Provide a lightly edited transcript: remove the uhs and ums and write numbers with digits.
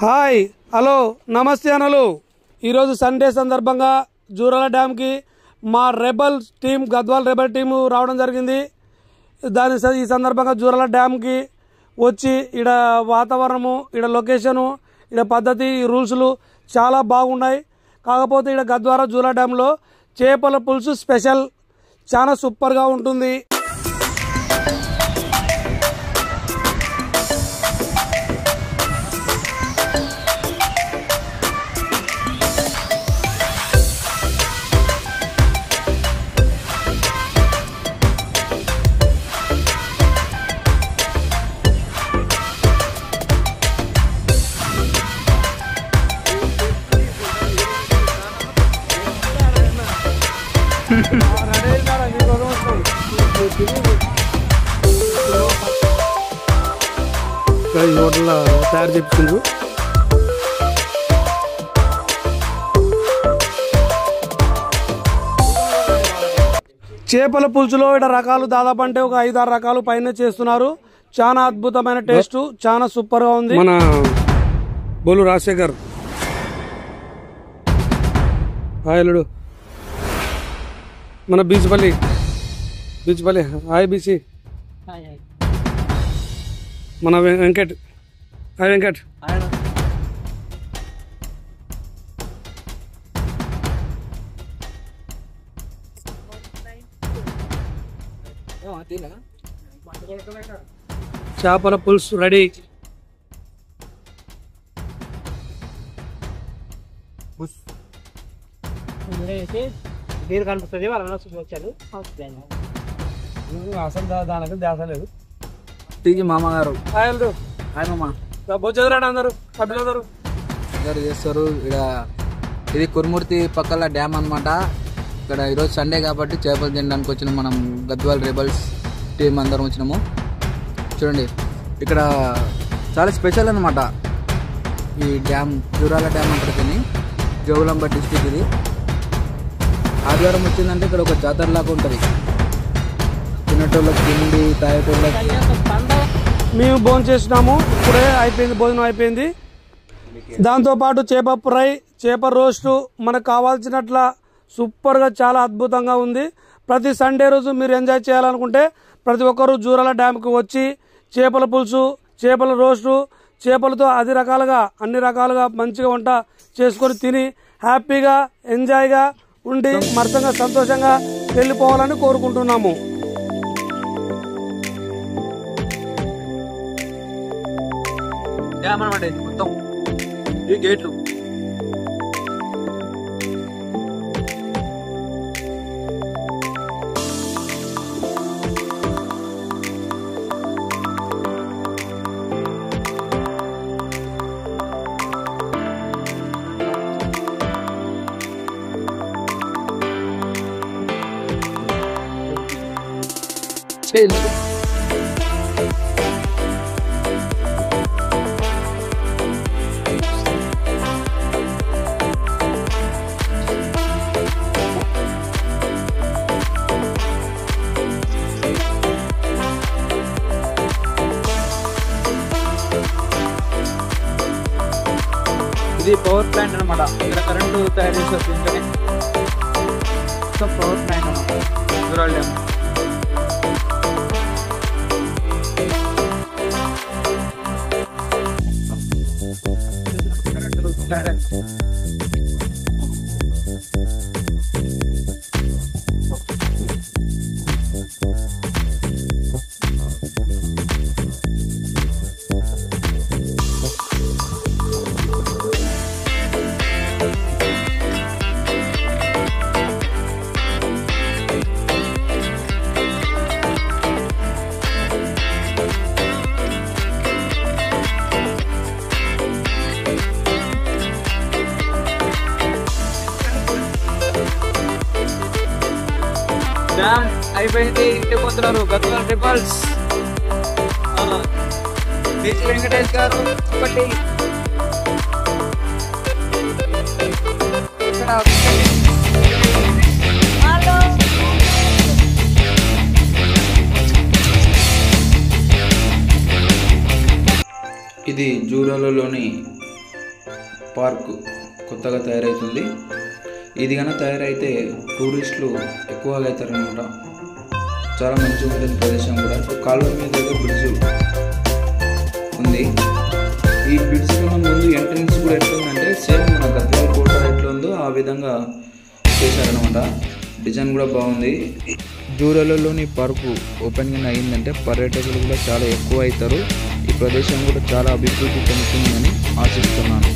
Hi hello నమస్తే అనలు ఈరోజు Sunday సందర్భంగా జూరాల డ్యామ్కి మా rebel team Gadwal rebel team రావడం జరిగింది. ఈ సందర్భంగా జూరాల డ్యామ్కి వచ్చి ఇక్కడ వాతావరణము, ఇక్కడ లొకేషను, ఇక్కడ పద్ధతి, రూల్స్లు చాలా బాగున్నాయి. కాకపోతే ఇక్కడ గద్వాల జూరాల డ్యాంలో చేపల పులుసు స్పెషల్ చాలా సూపర్గా ఉంటుంది. హోటల్లో తయారు చేపించారు. చేపల పులుసులో ఇక్కడ రకాలు దాదాపు అంటే ఒక 5-6 రకాలు పైన చేస్తున్నారు. చాలా అద్భుతమైన టేస్ట్, చాలా సూపర్ గా ఉంది. మన బోలు రాజశేఖర్ హాయలుడు, మన బీచ్పల్లి హాయ్ బీసీ, మన వెంకట్ హాయ్ వెంకట్, చేపల పులుసు రెడీ. కనిపిస్తుంది వచ్చాడు అసలు దానికి ధ్యాస లేదు. టీజీ మామగారు హాయ్ మామ, భోజనం అందరూ సభ్యులందరూ అందరు చేస్తారు. ఇక్కడ ఇది కురుమూర్తి పక్కల డ్యామ్ అనమాట. ఇక్కడ ఈరోజు సండే కాబట్టి చేపలు తినడానికి వచ్చినాం. మనం గద్వాల్ రెబల్స్ టీం అందరం వచ్చినాము. చూడండి ఇక్కడ చాలా స్పెషల్ అనమాట ఈ డ్యామ్. జూరాల డ్యామ్ అంటారు, జోగులాంబ డిస్టిక్. ఇది ఆదివారం వచ్చిందంటే ఇక్కడ ఒక జాతరలాగా ఉంటుంది. తినేటోళ్ళకి తిండి, తాగేటోళ్ళకి. మేము భోజనం చేసినాము, ఇప్పుడే అయిపోయింది, భోజనం అయిపోయింది. దాంతోపాటు చేప ఫ్రై, చేప రోస్టు మనకు కావాల్సినట్ల సూపర్గా చాలా అద్భుతంగా ఉంది. ప్రతి సండే రోజు మీరు ఎంజాయ్ చేయాలనుకుంటే ప్రతి ఒక్కరూ జూరాల డ్యామ్కి వచ్చి చేపల పులుసు, చేపల రోస్టు, చేపలతో అన్ని రకాలుగా మంచిగా వంట చేసుకొని తిని హ్యాపీగా ఎంజాయ్గా ఉండి మరసంగా సంతోషంగా వెళ్ళిపోవాలని కోరుకుంటున్నాము. డ్యామ్ అనమాట ఇది మొత్తం. ఈ గేట్లు ఇది పవర్ ప్లాంట్ అనమాట. ఇక్కడ కరెంటు తయారు చేసే ఇంటనే పవర్ ప్లాంట్ అనమాట జూరాల డ్యామ్. డ్యామ్ అయిపోయింది, ఇంటికి పోతున్నారు గద్వాల్ రెబల్స్. బీచ్ వెంకటేష్ గారు ఒకటి ఇది జూరాలలోని పార్క్ కొత్తగా తయారవుతుంది. ఇది కన్నా తయారైతే టూరిస్టులు ఎక్కువగా అవుతారనమాట. చాలా మంచిగా ఉంటుంది ప్రదేశం కూడా. కాలువ మీద బ్రిడ్జ్ ఉంది. ఈ బ్రిడ్జ్ కన్నా ముందు ఎంట్రన్స్ కూడా ఎట్లుందంటే సేమ్ మన గద్వాల కోట ఎట్లా ఉందో ఆ విధంగా చేశారనమాట. డిజైన్ కూడా బాగుంది. జూరాలలోని పార్కు ఓపెన్ అయిందంటే పర్యాటకులు కూడా చాలా ఎక్కువ అవుతారు. ఈ ప్రదేశం కూడా చాలా అభివృద్ధి చెందుతుందని ఆశిస్తున్నాను.